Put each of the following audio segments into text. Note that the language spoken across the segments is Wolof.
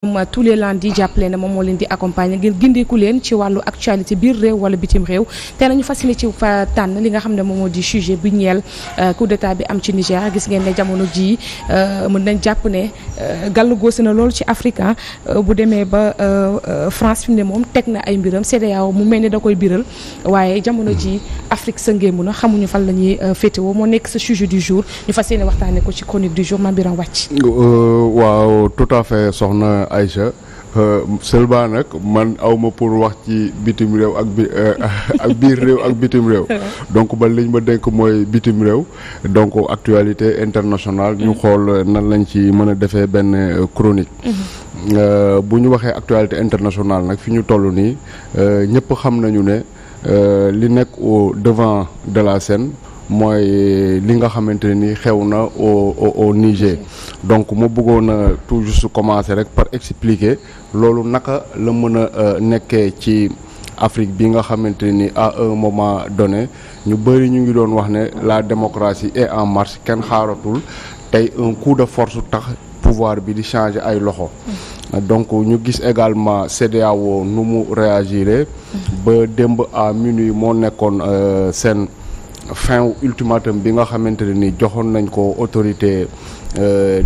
tous les lundis jàppale na moom moo leen di accompagner ngir gindeeku leen ci wàllu actualité biir réew wala bitim réew te nañu fasciné ci fa tànn li nga xam ne moom moo di sujet bi ñeel coup d'état bi am ci Niger gis ngeen ne jamono jii mën nañ jàpp ne gàllu góosi na loolu ci Afrique bu demee ba France fi mu ne moom teg na ay mbiram CEDEAO mu mel ni da koy biral waaye jamono ji Afrique sa ngémbu na xamuñu fan la ñuy féetewoo moo nekk sa sujet du jour ñu fas yéene waxtaanee ko ci chronique du jour Mame Birame Wathie. waaw tout à fait soxna Aïcha seulement nag man awma pour wax ci bitim réew ak biir réew ak bitim réew donc ba liñ ma dénk mooy bitim réew donc actualité internationale ñu xool nan lañ ci mën a defee benn chronique bu ñu waxee actualité internationale nag fi ñu toll nii ñëpp xam nañu ne li nekk au devant de la scène mooy li nga xamante ne ni xew na au Niger donc ma bëggoon a tout juste commencer rek par expliquer loolu naka la mën a nekkee ci Afrique bi nga xamante ne ni à un moment donné ñu bëri ñu ngi doon wax ne la démocratie est en marche kenn xaaratul tey un coup de force tax pouvoir bi di changer ay loxo. donc ñu gis également CEDEAO nu mu réagiré ba démb à minuit moo nekkoon seen fin ultimatum bi nga xamante ne ni joxoon nañ ko autorité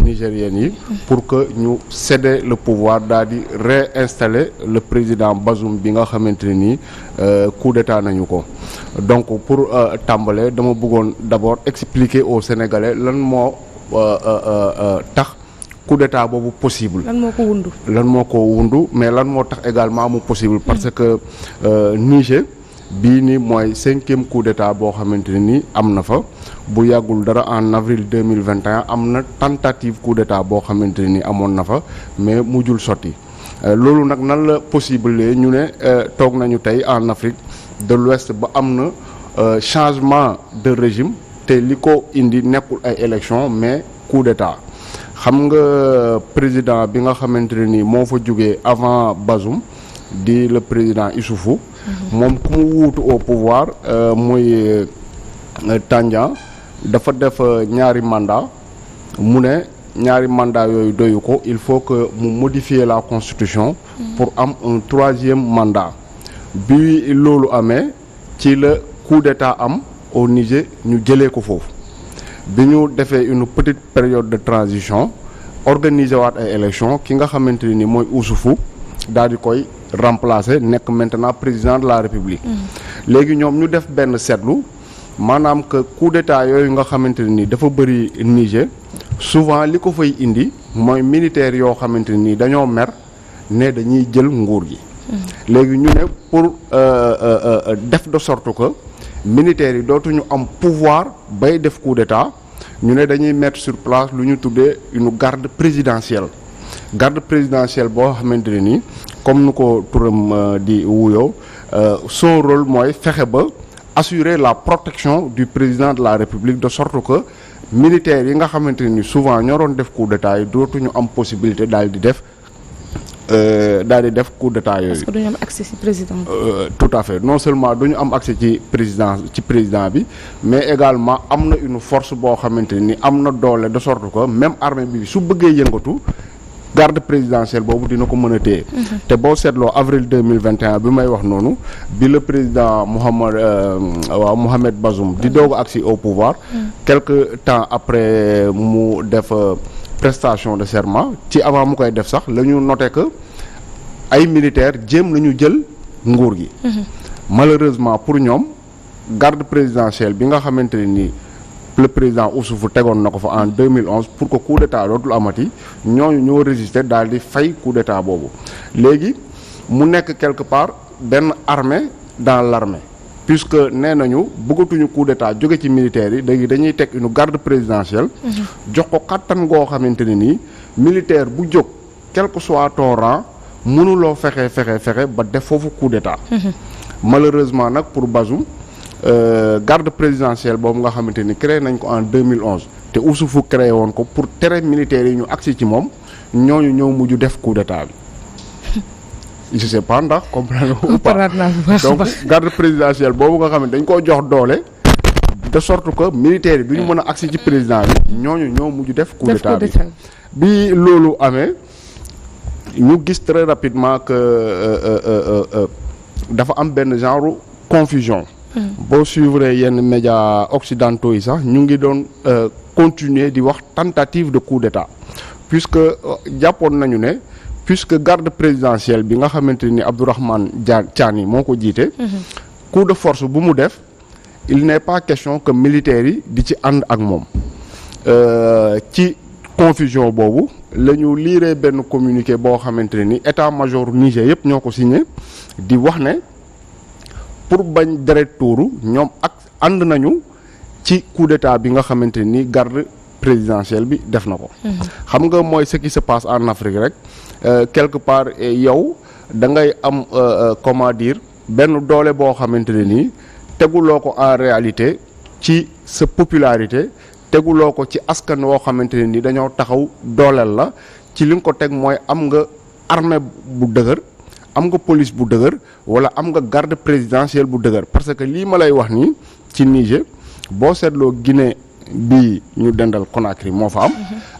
nigériennes yi pour que ñu céder le pouvoir daal di réinstaller le président Bazoum bi nga xamante ne ni coup d'état nañu ko donc pour tàmbale dama bëggoon d'abord expliquer aux Sénégalais lan moo tax coup d'état boobu possible. lan moo ko wundu mais lan moo tax également mu possible parce que Niger bii ni mooy 5e coup d'état boo xamante ne ni am na fa bu yàggul dara en avril 2021 am na tentative coup d'état boo xamante ne ni amoon na fa mais mujjul sotti loolu nag nan la possible ñu ne toog nañu tey en Afrique de l'Ouest ba am na changement de régime te li ko indi nekkul ay élection mais coup d'état xam nga président bi nga xamante ne ni moo fa jógee avant Bazoum di le président Issoufou moom ku mu wuutu au pouvoir muy Tandian dafa def ñaari mandat mu ne ñaari mandat yooyu doyu ko il faut que mu modifier la constitution pour am un 3e mandat bi loolu amee ci la coup d'état am au Niger ñu jëlee ko foofu bi ñu defee une petite période de transition organiser waat ay élections ki nga xamante ni mooy Issoufou daal di koy remplacer nekk maintenant président de la République léegi ñoom ñu def benn seetlu maanaam que coup d'état yooyu nga xamante ne ni dafa bëri Niger souvent li ko fay indi mooy militaires yoo xamante ne ni dañoo mer ne dañuy jël nguur gi léegi ñu ne pour def de sorte que militaires yi dootuñu am pouvoir bay def coup d'état ñu ne dañuy mettre sur place lu ñu tuddee une garde présidentielle boo xamante ne ni comme nu ko turam di wuyoo son rôle mooy fexe ba assurer la protection du président de la République de sorte que militaires yi nga xamante ne ni souvent ñoo doon def coup d'état yi dootuñu am possibilité daal di def coup d'état yooyu. parce que duñu am accès ci président bi. tout à fait non seulement duñu am accès ci président bi mais également am na une force boo xamante ne ni am na doole de sorte que même armée bi su bëggee yëngatu. garde présidentielle boobu dina ko mën a téye te boo seetloo avril 2021 bi may wax noonu bi le président Mohamed Bazoum di doog agsi au pouvoir quelque temps après mu def prestation de serment ci avant mu koy def sax la ñu noté que ay militaires jéem nañu jël nguur gi malheureusement pour ñoom garde présidentielle bi nga xamante ne nii le président Issoufou tegoon na ko fa en 2011 pour que coup d'état dootul amati ñooñu ñoo résister daal di fay coup d'état boobu léegi mu nekk quelque part benn armée dans l'armée puisque nee nañu bëggatuñu coup d'état jóge ci militaires yi léegi dañuy teg une garde présidentielle jox ko kattan goo xamante ne nii militaire bu jóg quel que soit ton rang mënuloo fexe ba def foofu coup d'état malheureusement nag pour Bazoum garde présidentielle boobu nga xamante ni créé nañ ko en 2011 te Issoufou créé woon ko pour tere militaires yi ñu agsi ci moom ñooñu ñëw mujj def coup d'état bi je sais pas ndax comprendre ou pas donc garde présidentielle boobu nga xam ne dañ koo jox doole de sorte que militaires yi du ñu mën a agsi ci président bi ñooñu ñoo mujj def coup d'état bi loolu amee ñu gis très rapidement que dafa am benn genre confusion. boo suivre yenn médias occidentaux yi sax ñu ngi doon continuer di wax tentative de coup d'état puisque jàppoon nañu ne puisque garde présidentielle bi nga xamante ni Abdourahmane Tiani moo ko jiite. coup de force bu mu def il n'est pas question que militaires yi di ci ànd ak moom ci confusion boobu la ñu liiree benn communiqué boo xamante ne ni état-major Niger yëpp ñoo ko signé di wax ne pour bañ deret tuuru ñoom ak ànd nañu ci coup d'état bi nga xamante ni garde présidentielle bi def na ko. xam nga mooy ce qui se passe en Afrique rek quelque part yow da ngay am comment dire benn doole boo xamante ne nii teguloo ko en réalité ci sa popularité teguloo ko ci askan woo xamante ne ni dañoo taxaw dooleel la ci li nga ko teg mooy am nga armée bu dëgër am nga police bu dëgër wala am nga garde présidentielle bu dëgër parce que lii ma lay wax nii ci Niger boo seetloo Guinée bii ñu dendal Conakry moo fa am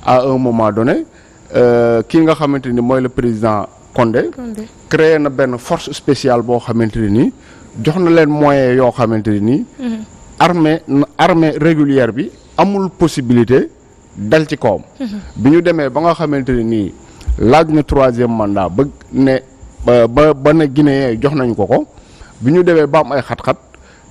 à un moment donné kii nga xamante ni mooy le président Condé créé na benn force spéciale boo xamante ne nii jox na leen moyens yoo xamante ne nii armée régulière bi amul possibilité dal ci kawam bi ñu demee ba nga xamante ne nii laaj na 3e mandat ba ne ba ne Guinéen jox nañu ko bi ñu demee ba am ay xat-xat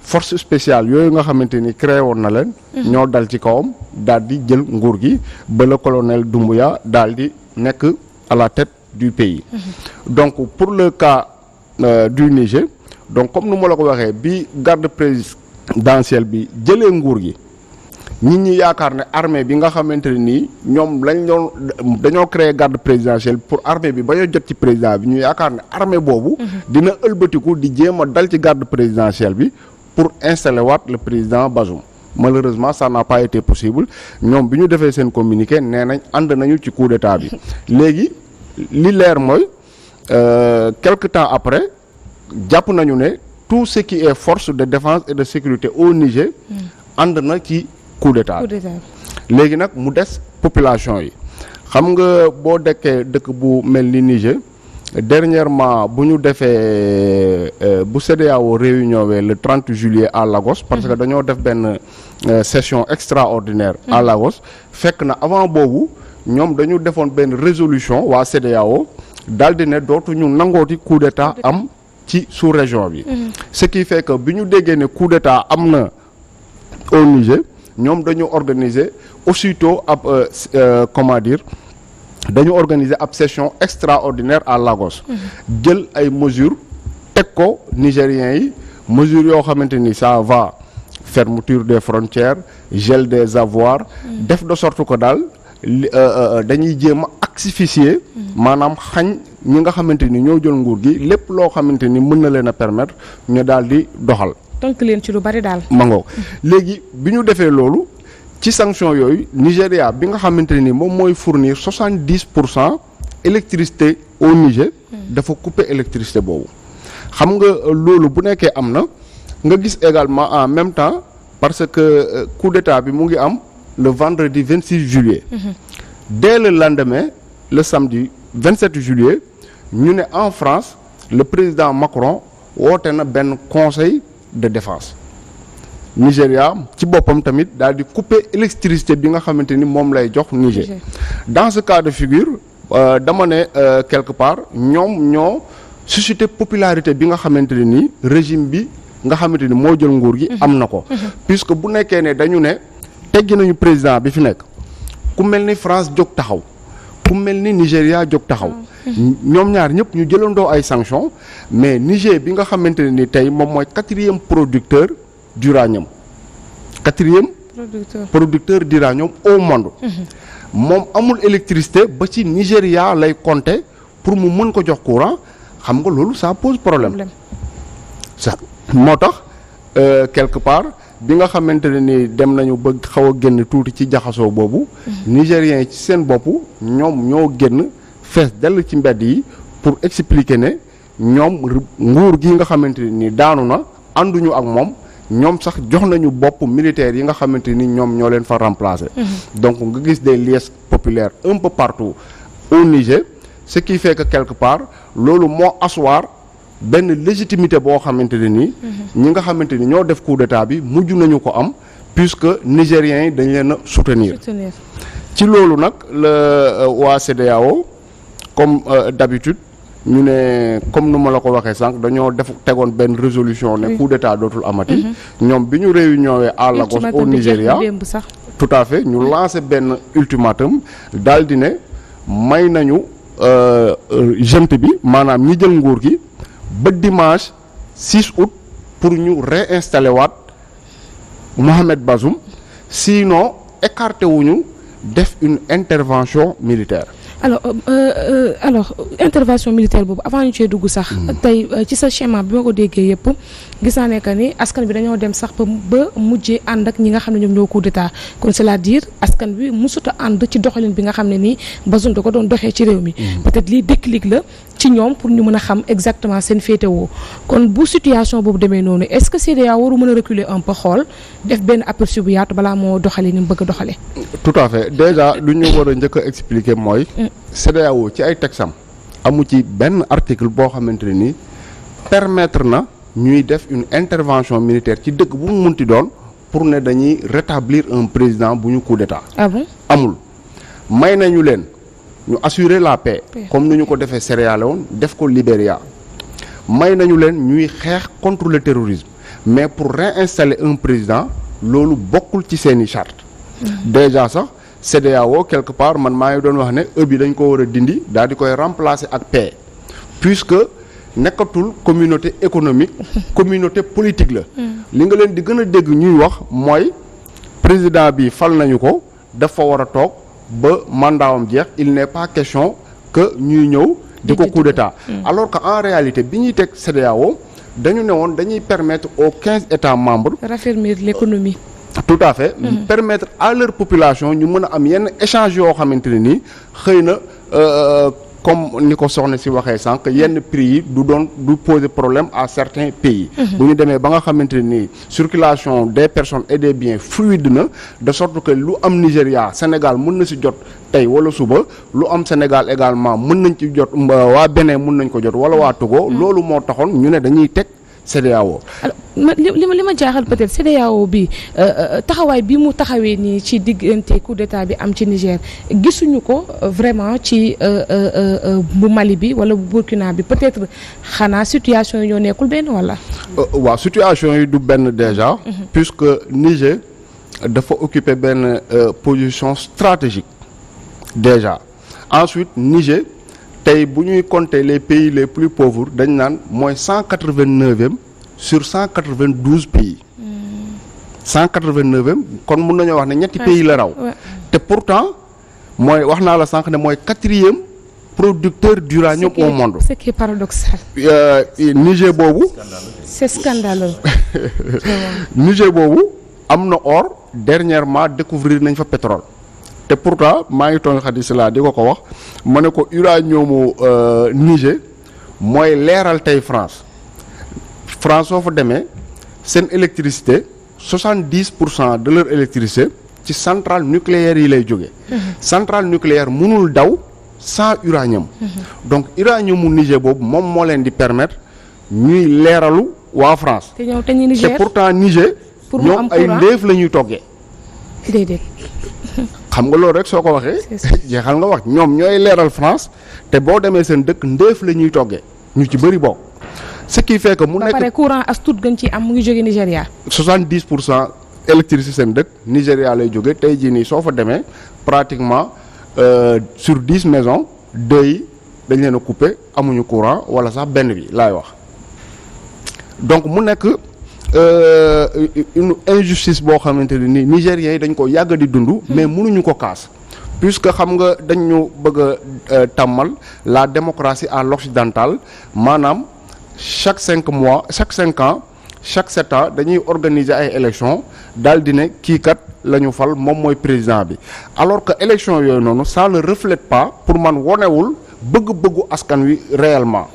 force spéciale yooyu nga xamante ni créé woon na leen ñoo dal ci kawam daal di jël nguur gi ba le colonel Doumbouya daal di nekk à la tête du pays donc pour le cas du Niger donc comme nu ma la ko waxee bi garde présidentielle bi jëlee nguur gi nit ñi yaakaar ne armée bi nga xamante ne nii ñoom dañoo créer garde présidentielle pour armée bi ba ñu jot ci président bi ñu yaakaar ne armée boobu dina ëlbatiku di jéem a dal ci garde présidentielle bi pour installer waat le président Bazoum malheureusement ça n'a pas été possible ñoom bi ñu defee seen communiqué nee nañ ànd nañu ci coup d'état bi léegi li leer mooy quelque temps après jàpp nañu ne tout ce qui est force de défense et de sécurité au Niger ànd na ci coup d'état léegi nag mu des population yi xam nga boo dekkee dëkk bu mel ni Niger dernièrement bu ñu defee bu CEDEAO réunion le 30 juillet à Lagos parce que dañoo def benn session extraordinaire à Lagos fekk na avant boobu ñoom dañu defoon benn résolution waa CEDEAO daal di ne dootuñu nangooti coup d'état am ci sous-région bi ce qui fait que bi ñu déggee ne coup d'état am na au Niger ñoom dañu organiser aussitôt ab comment dire dañu organiser ab session extraordinaire à Lagos jël ay mesures teg ko nigériens yi mesures yoo xamante ni ça va fermeture des frontières gel des avoirs def de sorte que daal dañuy jéem a asphyxier maanaam xañ ñi nga xamante ni ñoo jël nguur gi lépp loo xamante ni mën na leen a permettre ñu daal di doxal tënk leen ci lu bari daal mangoo léegi bi ñu defee loolu ci sanction yooyu Nigéria bi nga xamante ni moom mooy fournir 70% électricité au Niger dafa couper électricité boobu xam nga loolu bu nekkee am na nga gis également en même temps parce que coup d'état bi mu ngi am le vendredi 26 juillet dès le lendemain le samedi 27 juillet ñu ne en France le président Macron woote na benn conseil de défense Nigéria ci boppam tamit daal di couper électricité bi nga xamante ni moom lay jox Niger dans ce cas de figure dama ne quelque part ñoom ñoo suscité popularité bi nga xamante ne ni régime bi nga xamante ni moo jël nguur gi am na ko puisque bu nekkee ne dañu ne teggi nañu président bi fi nekk ku mel ni France jóg taxaw ku mel ni Nigéria jóg taxaw ñoom ñaar ñëpp ñu jëlandoo ay sanctions mais Niger bi nga xamante ne ni tey moom mooy 4e producteur d'uranium 4e producteur d'uranium au monde moom amul électricité ba ci Nigéria lay compter pour mu mën ko jox courant xam nga loolu ça pose problème ça moo tax quelque part bi nga xamante ne ni dem nañu ba xaw a génn tuuti ci jaxasoo boobu nigériens yi ci seen bopp ñoom ñoo génn fees dell ci mbedd yi pour expliquer ne ñoom nguur gi nga xamante ne ni daanu na ànduñu ak moom ñoom sax jox nañu bopp militaires yi nga xamante ni ñoom ñoo leen fa remplacer donc nga gis des liesses populaires un peu partout au Niger ce qui fait que quelque part loolu moo asseoir benn légitimité boo xamante ne nii ñi nga xamante ni ñoo def coup d'état bi mujj nañu ko am puisque nigériens yi dañ leen a soutenir ci loolu nag la waa CEDEAO comme d'habitude ñu ne comme nu ma la ko waxee sànq dañoo tegoon benn résolution ne coup d'état dootul amati ñoom bi ñu réunion à Lagos au Nigeria tout à fait ñu lancé benn ultimatum daal di ne may nañu junte bi maanaam ñi jël nguur gi ba dimanche 6 août pour ñu réinstaller waat Mohamed Bazoum sinon écarté wuñu def une intervention militaire. alors intervention militaire boobu avant ñu cee dugg sax. tey ci sa schéma bi ma ko déggee yëpp gis naa ne que ni askan bi dañoo dem sax ba mujjee ànd ak ñi nga xam ne ñoom ñoo coup d'état kon c'est-à-dire askan bi musut a ànd ci doxalin bi nga xam ne nii Bazoum da ko doon doxee ci réew mi. peut-être lii déclic la ci ñoom pour ñu mën a xam exactement seen féetewoo kon bu situation boobu demee noonu est-ce que CEDEAO waru mën a reculer un peu xool def benn aperçu bu yaatu balaa moo doxalee ni mu bëgg a doxalee. tout à fait déjà lu ñu war a njëkk a expliquer mooy. CEDEAO ci ay texam amu ci benn article boo xamante ne ni permettre na ñuy def une intervention militaire ci dëkk bu mu munti doon pour ne dañuy rétablir un président bu ñu coup d'état. Ah bon? amul may nañu leen ñu assurer la paix. comme ni ñu ko defee Sierra Leone def ko Libéria may nañu leen ñuy xeex contre le terrorisme mais pour réinstaller un président loolu bokkul ci seeni charte. déjà sax. CEDEAO quelque part man maa ngi doon wax ne bi dañ ko war a dindi daal di koy remplacer ak paix puisque nekkatul communauté économique communauté politique la li nga leen di gën a dégg ñuy wax mooy président bi fal nañu ko dafa war a toog ba mandatam jeex il n'est pas question que ñuy ñëw di ko coup d'état alors que en réalité bi ñuy teg CEDEAO dañu ne woon dañuy permettre aux 15 États membres raffermir l'économie. tout à fait permettre à leur population ñu mën a am yenn échange yoo xamante ne nii xëy na comme ni ko soxna si waxee sànq yenn prix yi du poser problème à certains pays bu ñu demee ba nga xamante ne nii circulation des personnes et des biens fluide na de sorte que lu am Nigéria Sénégal mën na si jot tey wala suba lu am Sénégal également mën nañ ci jot waa Bénin mën nañ ko jot wala waa Togo loolu moo taxoon ñu ne dañuy teg CEDEAO. alors li ma jaaxal peut-être CEDEAO bi taxawaay bi mu taxawee nii ci diggante coup d'état bi am ci Niger gisuñu ko vraiment ci bu Mali bi wala bu Burkina bi peut-être xanaa situation yi ñoo nekkul benn wala. waaw situation yi du benn déjà. puisque Niger dafa occuper benn position stratégique déjà ensuite Niger. tey bu ñuy compter les pays les plus pauvres dañ naan mooy 189e sur 192 pays 189e kon mun nañoo wax ne ñetti pays la raw te pourtant mooy wax naa la sànq ne mooy 4e producteur d'uranium au monde. ce qui est paradoxal. Niger boobu. c'est scandaleux. Niger boobu am na or dernièrement découvrir nañ fa pétrole. te pourtant maa ngi toog xadis laa di ko wax ma ne ko uranium Niger mooy leeral tey France soo fa demee seen électricité 70% de leur électricité ci centrale nucléaire yi lay jóge centrale nucléaire mënul daw sans uranium donc uranium Niger boobu moom moo leen di permettre ñuy leeralu waa France te pourtant Niger ñoom ay ndéef la ñuy toggee déedéet xam nga loolu rek soo ko waxee jeexal nga wax ñoom ñooy leeral France te boo demee seen dëkk ndéef la ñuy toggee ñu ci bëri bokk ce qui fait que mu nekk ba pare courant as tuut gën ci am mu ngi jóge Nigéria 70% électricité seen dëkk Nigéria lay jóge tey jii nii soo fa demee pratiquement sur 10 maisons 2 yi dañ leen a coupé amuñu courant wala sax benn bi laay wax donc mu nekk une injustice boo xamante ne ni Nigériens yi dañ ko yàgg di dund mais mënuñu ko kaas puisque xam nga dañu bëgg a tàmmal la démocratie à l'occidental maanaam chaque 5 mois chaque 5 ans chaque 7 ans dañuy organiser ay élections daal di ne kii kat la ñu fal moom mooy président bi alors que élection yooyu noonu ça ne reflète pas pour man wonewul bëgg-bëggu askan wi réellement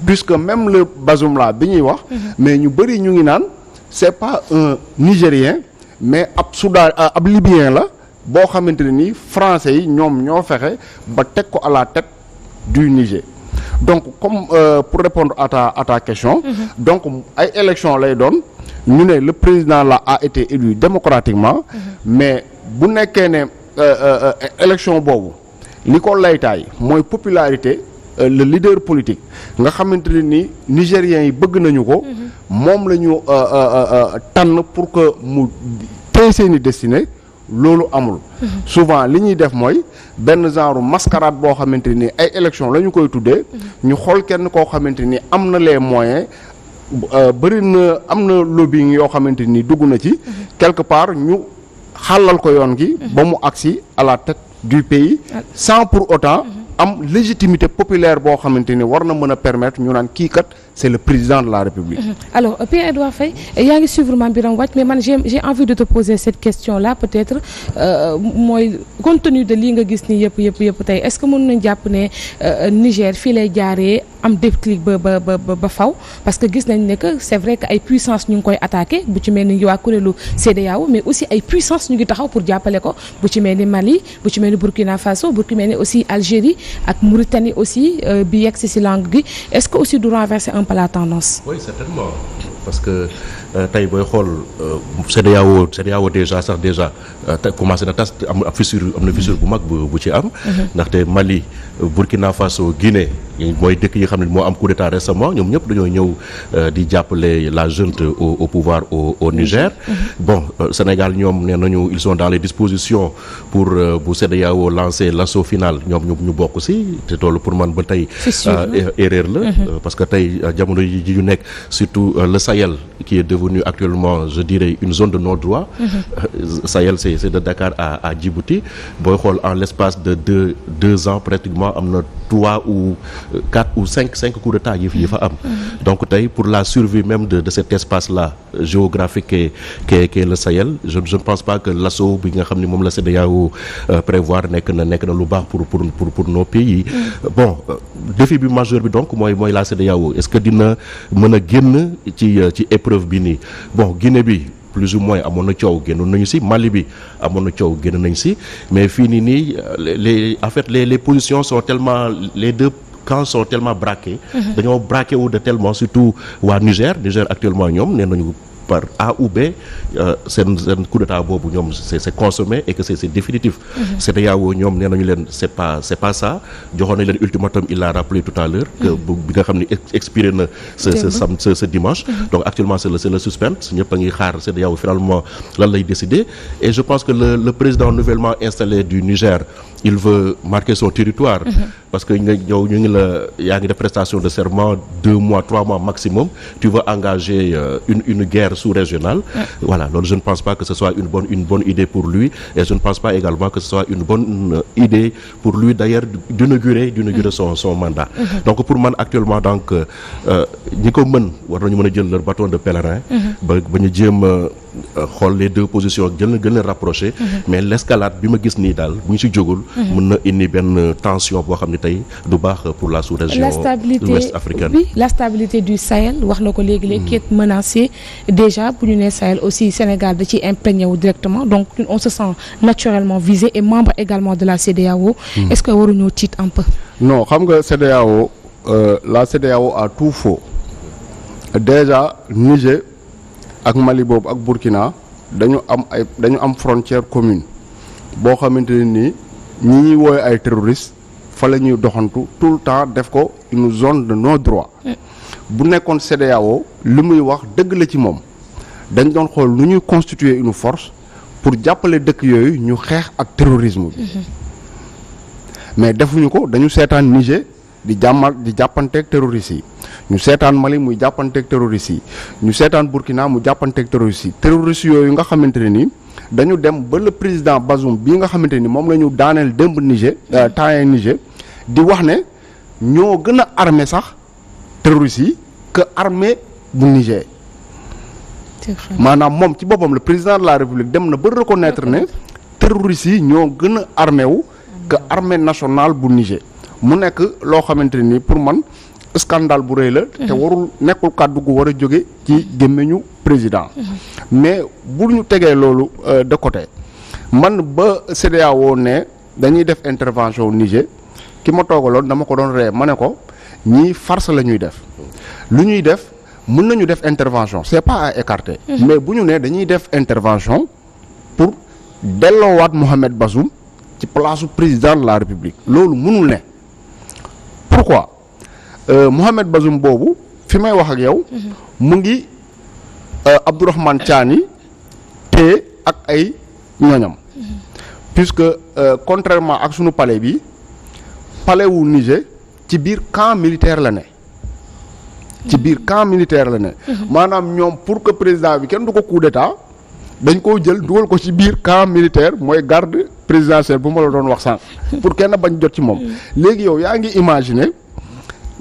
puisque même le Bazoum là bi ñuy wax mais ñu bëri ñu ngi naan c'est pas un Nigérien mais ab Soudan ab Libyen la boo xamante ne nii français yi ñoom ñoo fexe ba teg ko à la tête du Niger. Donc comme pour répondre à ta question, donc ay élection lay doon ñu ne le président là a été élu démocratiquement, mais bu nekkee ne élection boobu li ko laytaay mooy popularité le leader politique nga xamante ne ni nigériens yi bëgg nañu ko, moom la ñu tànn pour que mu téye seeni destinée, loolu amul. Souvent li ñuy def mooy benn genre mascarade boo xamante ni ay élection la ñu koy tuddee, ñu xool kenn koo xamante ni am na les moyens, bëri na am na lobbying yoo xamante ni dugg na ci quelque part ñu xàllal ko yoon gi ba mu agsi à la tête du pays sans pour autant am légitimité populaire boo xamante ni war na mën a permettre ñu naan kii kat c'est le président de la République. Alors Pierre-Edouard Faye yaa ngi suivre Mame Birame Wathie, mais man j'ai envie de te poser cette question là peut-être mooy compte tenu de lii nga gis ni yëpp tey est-ce que mën nañ jàpp ne Niger fii lay jaaree am déclic ba faw, parce que gis nañ ne que c'est vrai que ay puissance ñu ngi koy attaqué, bu ci mel ni waa kuréelu CEDEAO, mais aussi ay puissance ñu ngi taxaw pour jàppale ko, bu ci mel ni Mali, bu ci mel ni Burkina Faso, bu ci mel ni aussi Algérie ak Mauritanie aussi bi yegg si langue gi. Est-ce que aussi du renverser un peu la tendance? Oui, certainement, parce que tey booy xool CEDEAO déjà commencé na tas, am na fissure bu mag bu ci am, ndaxte Mali, Burkina Faso, Guinée mooy dëkk yi xam ne moo am coup d'état récemment, ñoom ñëpp dañoo ñëw di jàppale la junte au pouvoir au Niger. Bon, Sénégal ñoom nee nañu ils sont dans les dispositions pour bu CEDEAO lancer l'assaut final, ñoom ñu bokk ci te loolu pour man ba tey erreur la, parce que tey jamono yi ñu nekk surtout le Sahel qui est devenu actuellement je dirais une zone de non-droit. Sahel c'est de Dakar à Djibouti, booy xool en l'espace de deux ans pratiquement am na 3 ou 4 ou 5 coups d'état yi fa am. Donc tey pour la survie même de cet espace-là géographique qu'est le Sahel, je ne pense pas que l'assaut bi nga xam ne moom la CEDEAO prévoir nekk na lu baax pour nos pays. Bon, défi bi majeur bi donc mooy la CEDEAO, est-ce que dina mën a génn ci épreuve bi nii. Bon, Guinée bi plus ou moins amoon na coow génnoon nañu ci, Mali bi amoon na coow génn nañu ci, mais fii nii les positions sont tellement, les deux camps sont tellement braqués, dañoo braqué wu de tellement, surtout waa Niger actuellement ñoom nee nañu par A ou B seen coup d'état boobu ñoom c'est consommé et que c'est définitif. CEDEAO ñoom nee nañu leen c'est pas ça, joxoon nañ leen ultimatum, il l'a rappelé tout à l'heure que bi nga xam ne expiré na ce dimanche. Donc actuellement c'est le suspense, ñëpp a ngi xaar CEDEAO finalement lan lay décider, et je pense que le président nouvellement installé du Niger, il veut marquer son territoire, parce que yaa ngi def prestation de serment 2 mois 3 mois maximum, tu veux engager une guerre sous-régionale. Voilà, donc je ne pense pas que ce soit une bonne idée pour lui, et je ne pense pas également que ce soit une bonne idée pour lui d'ailleurs d'inaugurer son mandat. Donc pour man actuellement donc ñi ko mën war nañu mën a jël leur bâton de pèlerin ba ñu jéem a xool les deux positions gën leen rapproché, mais l'escalade bi ma gis nii daal bu ñu ci jógul mën na indi benn tension boo xam ne tey du baax pour la sous-région ouest africaine. Oui, la stabilité du Sahel wax na ko léegi qui est menacée déjà. Bu ñu nee Sahel aussi Sénégal da ciy imprégné wu directement, donc on se sent naturellement visé, et membre également de la CEDEAO. Est-ce que waruñoo tiit un peu? Non, xam nga CEDEAO, la CEDEAO a tout faux. Déjà Niger ak Mali boobu ak Burkina dañu am frontière commune boo xamante ne nii ñi ñuy woowe ay terroristes fa la ñuy doxantu tout le temps, def ko une zone de non-droit. Bu nekkoon CEDEAO li muy wax dëgg la ci moom, dañ doon xool nu ñuy constituer une force pour jàppale dëkk yooyu ñu xeex ak terrorisme bi. Mais defuñu ko, dañu seetaan Niger di jàppanteeg terroristes yi, ñu seetaan Mali muy jàppanteeg terroristes yi, ñu seetaan Burkina mu jàppanteeg terroristes yi. Terroristes yooyu nga xamante ne ni dañu dem ba le président Bazoum bii nga xamante ni moom la ñu daaneel démb Niger Niger di wax ne ñoo gën a armé sax terroristes yi que armée bu Niger. Maanaam moom ci boppam le président de la République dem na ba reconnaître ne terroristes yi ñoo gën a armé wu que armée nationale bu Niger. Mu nekk loo xamante ni pour man scandale bu rëy la, te warul nekkul kàddu gu war a jóge ci gémmiñu président. Mais bu ñu tegee loolu de côté, man ba CEDEAO ne dañuy def intervention Niger, ki ma toogaloon dama ko doon ree ma ne ko ñii farce la ñuy def lu ñuy def mën nañu def intervention c'est pas à écarter. mais bu ñu nee dañuy def intervention pour delloowaat Mohamed Bazoum ci place président de la République loolu mënul ne. pourquoi Mohamed Bazoum boobu fi may wax ak yow. mu ngi Abdourahmane Tiani te ak ay ñoñam. puisque contrairement ak sunu palais bi palais wu Niger ci biir camp militaire la ne. ci biir camp militaire la ne. maanaam ñoom pour que président bi kenn du ko coup d'état dañ koo jël dugal ko ci biir camp militaire mooy garde présidentielle bu ma la doon wax sànq. pour kenn bañ jot ci moom. léegi yow yaa ngi imaginer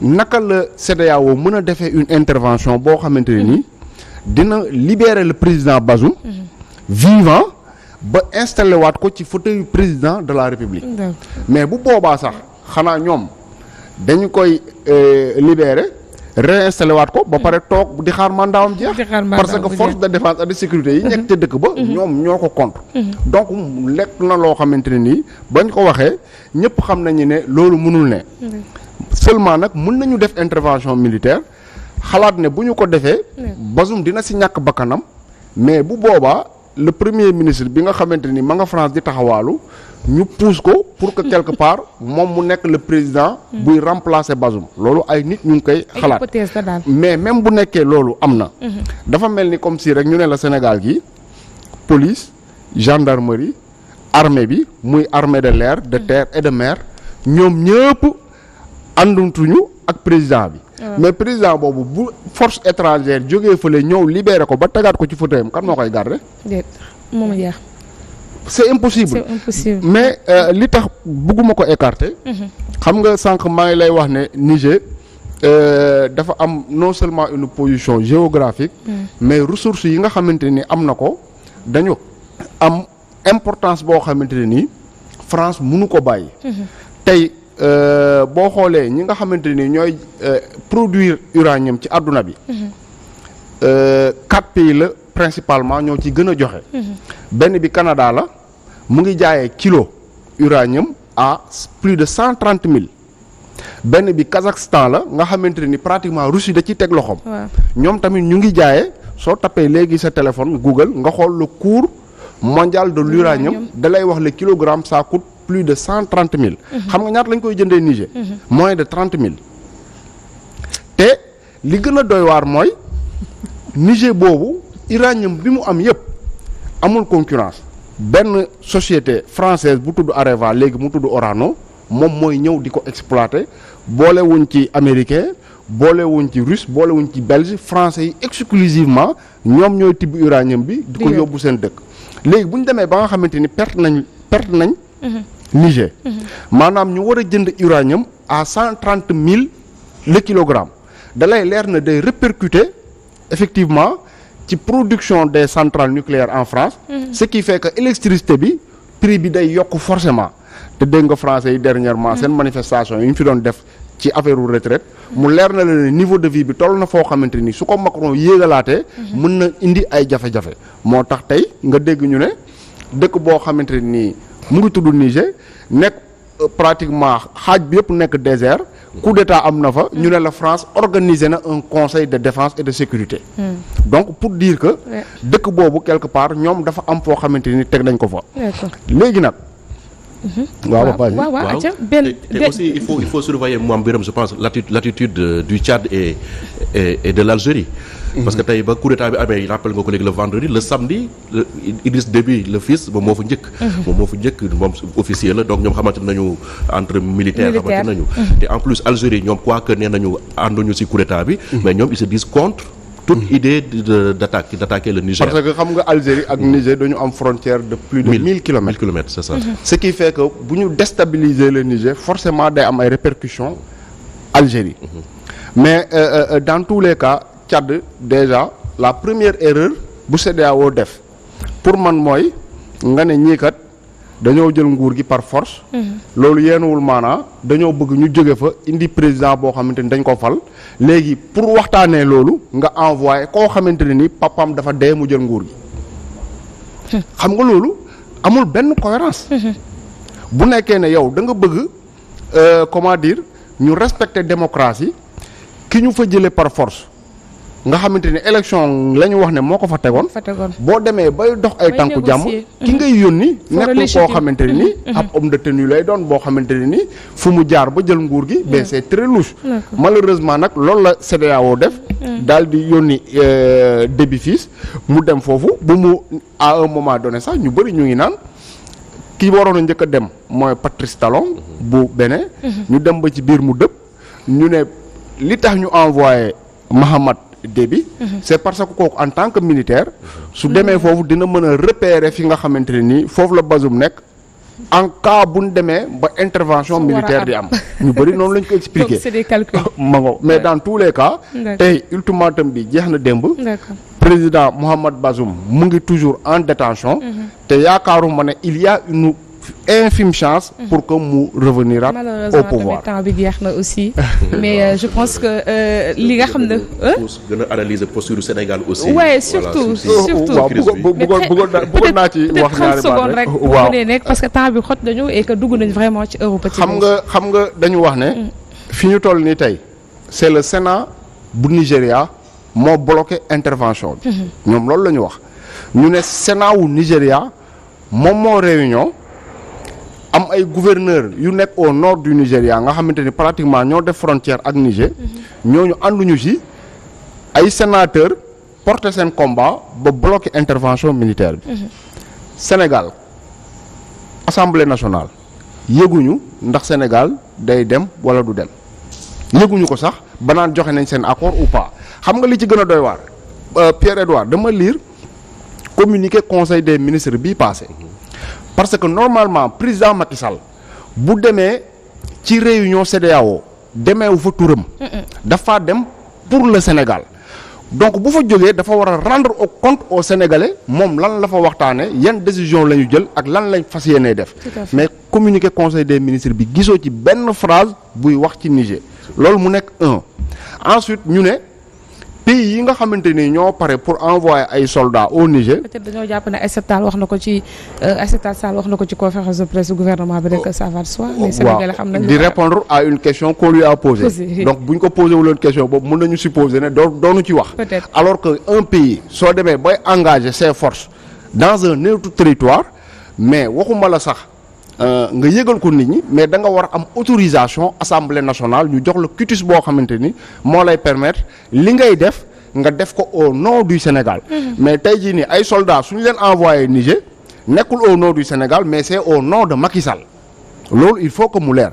naka la CEDEAO mën a defee une intervention boo xamante ne nii dina libérer le président Bazoum. vivant ba installé waat ko ci fauteuil président de la République. mais bu boobaa sax xanaa ñoom dañu koy libérer. réinstallé waat ko ba pare toog di xaar mandaawam jeex parce que force de défense et de sécurité yi nekk ca dëkk ba ñoom ñoo ko contre donc lekk na loo xamante ne nii bañ ko waxee ñëpp xam nañu ne loolu mënul ne seulement nag mën nañu def intervention militaire xalaat ne bu ñu ko defee Bazoum dina si ñàkk bakkanam mais bu boobaa le premier ministre bi nga xamante ni ma nga France di taxawaalu ñu pousse ko pour que quelque part moom mu nekk le président buy remplacer Bazoum loolu ay nit ñu ngi koy xalaat mais même bu nekkee loolu am na dafa mel ni comme si rek ñu ne la Sénégal gi police gendarmerie armée bi muy armée de l'air de terre et de mer ñoom ñëpp àndutuñu ak président bi mais président boobu bu force étrangère jógee fële ñëw libéré ko ba tegaat ko ci fauteuilam kan moo koy garder moom jeex c'est impossible mais li tax bëgguma ko écarter xam nga sànq maa ngi lay wax ne Niger dafa am non seulement une position géographique mais ressources yi nga xamante ni am na ko dañu am importance boo xamante ne nii France mënu ko bàyyi tey boo xoolee ñi nga xamante ni ñooy produire uranium ci àdduna bi 4 pays la principalement ñoo ci gën a joxe benn bi Canada la mu ngi jaayee kilo uranium à plus de 130 000 benn bi Kazakhstan la nga xamante ni pratiquement Russie da ciy teg loxoom ñoom tamit ñu ngi jaayee soo tapee léegi sa téléphone Google nga xool le cours mondial de l'uranium da lay wax le kilogramme ça coûte plus de 130 000 xam nga ñaata lañ koy jëndee Niger moins de 30 000 te li gën a doy waar mooy Niger boobu uranium bi mu am yëpp amul concurrence benn société française bu tudd Areva léegi mu tudd Orano moom mooy ñëw di ko exploiter boolewuñ ci américain boolewuñ ci russe boolewuñ ci belge français yi exclusivement ñoom ñooy tibb uranium bi di ko yóbbu seen dëkk léegi bu ñu demee ba nga xamante ni perte nañ Niger maanaam ñu war a jënd uranium à 130 000 le kilogramme da lay leer na day répercuter effectivement ci production des centrales nucléaires en France ce qui fait que électricité bi prix bi day yokk forcément te dégg nga français yi dernièrement seen manifestation yi ñu fi doon def ci affaire u retraite mu leer na la ne niveau de vie bi toll na foo xamante ni su ko Macron yéegalaatee mën na indi ay jafe-jafe moo tax tey nga dégg ñu ne dëkk boo xamante nii mu ngi tudd Niger nekk pratiquement xaaj bi yëpp nekk désert coup d'état am na fa ñu ne la France organisé na un conseil de défense et de sécurité donc pour dire que dëkk boobu quelque part ñoom dafa am foo xamante ni teg nañ ko fa léegi nag waaw et aussi il faut surveiller Mame Birame je pense l'attitude du Tchad et de l'Algérie parce que tey ba coup d'état bi amee rappel nga ko léegi le vendredi le samedi Idriss Déby le fils moom moo fa njëkk moom officier la donc ñoom xamante nañu entre militaire xamante nañu te en plus Algérie ñoom quoi que nee nañu ànduñu ci coup d'état bi mais ñoom ils se disent contre toute idée d'attaquer le Niger parce que xam nga Algérie ak Niger dañu am frontière de plus de 1000 kilomètres c'est ça ce qui fait que bu ñu déstabiliser le Niger forcément day am ay répercussions Algérie mais dans tous les cas Tchad déjà la première erreur bu CEDEAO def pour man mooy nga ne ñii kat dañoo jël nguur gi par force loolu yeenuwul maanaa dañoo bëgg ñu jóge fa indi président boo xamante ni dañ ko fal léegi pour waxtaanee loolu nga envoyé koo xamante ne ni papam dafa dee mu jël nguur gi xam nga loolu amul benn cohérence bu nekkee ne yow da nga bëgg comment dire ñu respecter démocratie ki ñu fa jëlee par force nga xamante ni élection la ñu wax ne moo ko fa tegoon boo demee bay dox ay tànku jàmm ki ngay yónni nekkul koo xamante ne ni ab homme de tenue lay doon boo xamante ne ni fu mu jaar ba jël nguur gi mais c'est très louche malheureusement nag loolu la CEDEAO def daal di yónni Déby Fiss mu dem foofu bu mu à un moment donné sax ñu bëri ñu ngi naan ki waroon a njëkk a dem mooy Patrice Talon bu Bénin ñu dem ba ci biir mu dëpp ñu ne li tax ñu envoyé Mahamat Déby c'est parce que kooku en tant que militaire su demee foofu dina mën a repérer fi nga xamante ne nii foofu la Bazoum nekk en cas bu ñu demee ba intervention militaire di am ñu bëri noonu lañ ko expliquer c'est des calculs mais dans tous les cas tey ultimatum bi jeex na démb président Mohamed Bazoum mu ngi toujours en détention te yaakaaruma ne il y a une infime chance pour que mu revenir au pouvoir. Malheureusement temps bi jeex na aussi mais je pense que li nga xam ne gën a analyser posture du Sénégal aussi. ouais surtout waaw bëggoon naa ci wax ñaari secondes rek waaw nekk parce que temps bi xot nañu et que dugg nañ vraiment ci Europe. xam nga dañu wax ne fi ñu toll nii tey c'est le Sénat bu Nigéria moo bloqué intervention bi ñoom loolu la ñu wax ñu ne Sénat wu Nigéria moom moo réunion am ay gouverneur yu nekk au nord du Nigéria nga xamante ni pratiquement ñoo def frontière ak Niger ñooñu ànduñu ci ay sénateurs porter seen combat ba bloquer intervention militaire bi Sénégal Assemblée nationale yëguñu ndax Sénégal day dem wala du dem yëguñu ko sax ba naan joxe nañ seen accord ou pas xam nga li ci gën a doy waar Pierre-Edouard dama lire communiqué conseil des ministres bii passé parce que normalement président Macky Sall bu demee ci réunion CEDEAO demeewu fa turam dafa dem pour le Sénégal donc bu fa jógee dafa war a rendre compte aux Sénégalais moom lan la fa waxtaane yan décision la ñu jël ak lan lañ fas yéenee def mais communiqué conseil des ministres bi gisoo ci benn phrase buy wax ci Niger loolu mu nekk ensuite ñu ne pays yi nga xamante ni ñoo pare pour envoyer ay soldats au Niger. peut-être dañoo jàpp ne Aïssata Tall wax na ko ci Aïssata Tall wax na ko ci conférence de presse du gouvernement bi rek ça va de soi. les Sénégalais xam nañu di répondre à une question qu'on lui a posée. donc bu ñu ko posé wuloon question boobu mën nañu supposer ne doonu ci wax. peut-être alors que un pays soo demee bay engager ses forces dans un autre territoire mais waxuma la sax. nga yëgal ko nit ñi mais da nga war a am autorisation assemblée nationale ñu jox la quitus boo xamante ni moo lay permettre li ngay def nga def ko au nom du Sénégal. mais tey jii nii ay soldats suñu leen envoyé Niger nekkul au nom du Sénégal mais c'est au nom de Macky Sall loolu il faut que mu leer.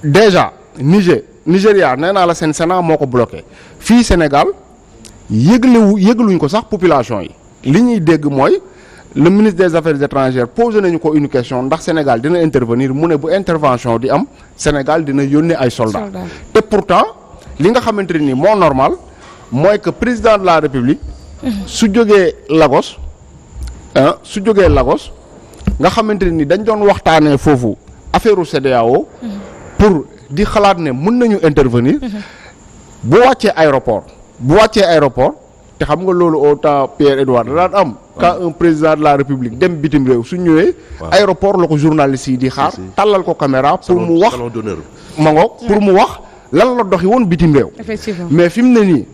déjà Nigéria nee naa la seen Sénat moo ko bloqué fii Sénégal yëgaluñ ko sax population yi li ñuy dégg mooy. le ministre des Affaires étrangères posé nañu ko une question ndax Sénégal dina intervenir mu ne bu intervention di am Sénégal dina yónnee ay soldats te pourtant li nga xamante ni moo normal mooy que président de la République su jógee Lagos nga xamante ni dañ doon waxtaanee foofu affaire u CEDEAO pour di xalaat ne mën nañu intervenir bu wàccee aéroport te xam nga loolu au temps Pierre-Edouard da daan am quand un président de la République dem bitim réew su ñëwee aéroport la ko journaliste yi di xaar tàllal ko caméra pour mu wax pour mu wax lan la doxi woon bitim réew mais fi mu ne nii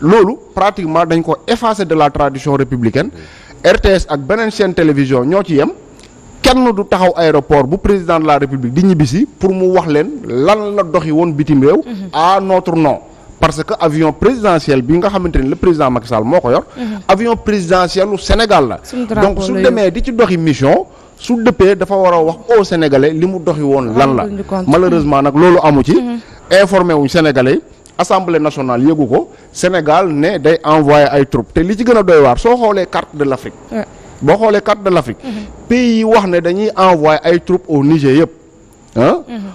loolu pratiquement dañ ko effacer de la tradition républicaine RTS ak beneen chaîne télévision ñoo ci yem kenn du taxaw aéroport bu président de la République di ñibbisi pour mu wax leen lan la doxi woon bitim réew à notre nom parce que avion présidentiel bi nga xamante ni le président Macky Sall moo ko yor avion présidentiel lu Sénégal la donc su demee di ci doxi mission su dëppee dafa war a wax au Sénégalais li mu doxi woon lan la malheureusement nag loolu amu ci informé wuñ Sénégalais Assemblée nationale yëgu ko Sénégal ne day envoyer ay troupes te li ci gën a doy waar soo xoolee carte de l'Afrique boo xoolee carte de l'Afrique pays yi wax ne dañuy envoyer ay troupes au Niger yëpp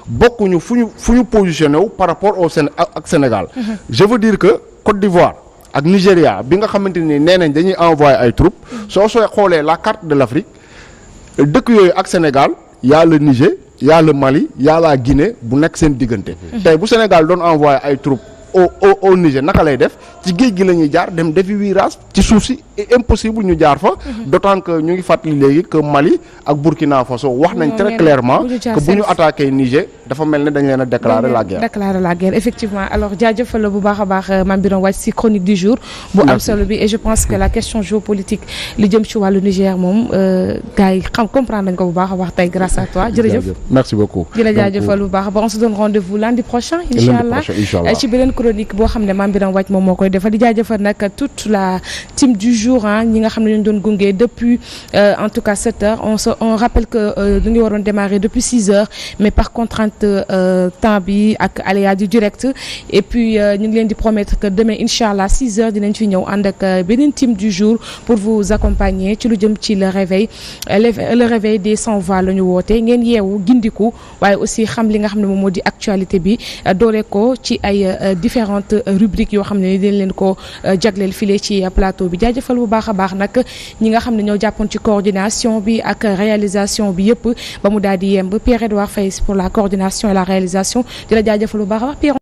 bokkuñu fu ñu positionné wu par rapport au ak Sénégal je veux dire que Côte d'Ivoire ak Nigéria bi nga xamante ni nee nañ dañuy envoyer ay troupes soo xoolee la carte de l'Afrique dëkk yooyu ak Sénégal y a le Niger y a le Mali y a la Guinée bu nekk seen diggante tey bu Sénégal doon envoyer ay troupes au Niger naka lay def ci géej gi la ñuy jaar dem defi virage ci suuf si et impossible ñu jaar fa d'autant que ñu ngi fàttali léegi que Mali ak Burkina Faso wax nañ très clairement que bu ñu attaqué Niger dafa mel ne dañ leen a déclarer la guerre. Effectivement alors jaajëfal la bu baax a baax Mame Birame Wathie ci chronique du jour bu am solo bi et je pense que la question géopolitique li jëm ci wàllu Niger moom gars yi comprendre nañ ko bu baax a baax tey grâce à toi jërëjëf merci beaucoup di la jaajëfal bu baax a baax on se donne rendez-vous lundi prochain inchallah ci beneen chronique boo xam ne Mame Birame Wathie moom moo koy defal di jaajëfal nag toute la team du jour ñi nga xam ne ñu doon gunge depuis en tout cas 7 heures on rappelle que ñu ngi waroon démarrer depuis 6 heures mais par contrainte temps bi ak aléa du direct et puis ñu ngi leen di promettre que demain inchallah 6 heures dinañ fi ñëw ànd ak beneen team du jour pour vous accompagner ci lu jëm ci le réveil des sans voix la ñu woote ngeen yeewu gindiku waaye aussi xam li nga xam ne moom moo di actualité bi doole ko ci ay différentes rubriques yoo xam ne dañ leen ko jagleel file ci plateau bi jaajëfal bu baax a baax nag ñi nga xam ne ñoo jàppoon ci coordination bi ak réalisation bi yëpp ba mu daal di yemb Pierre-Edouard Faye pour la coordination et la réalisation di la jaajëfal bu baax a baax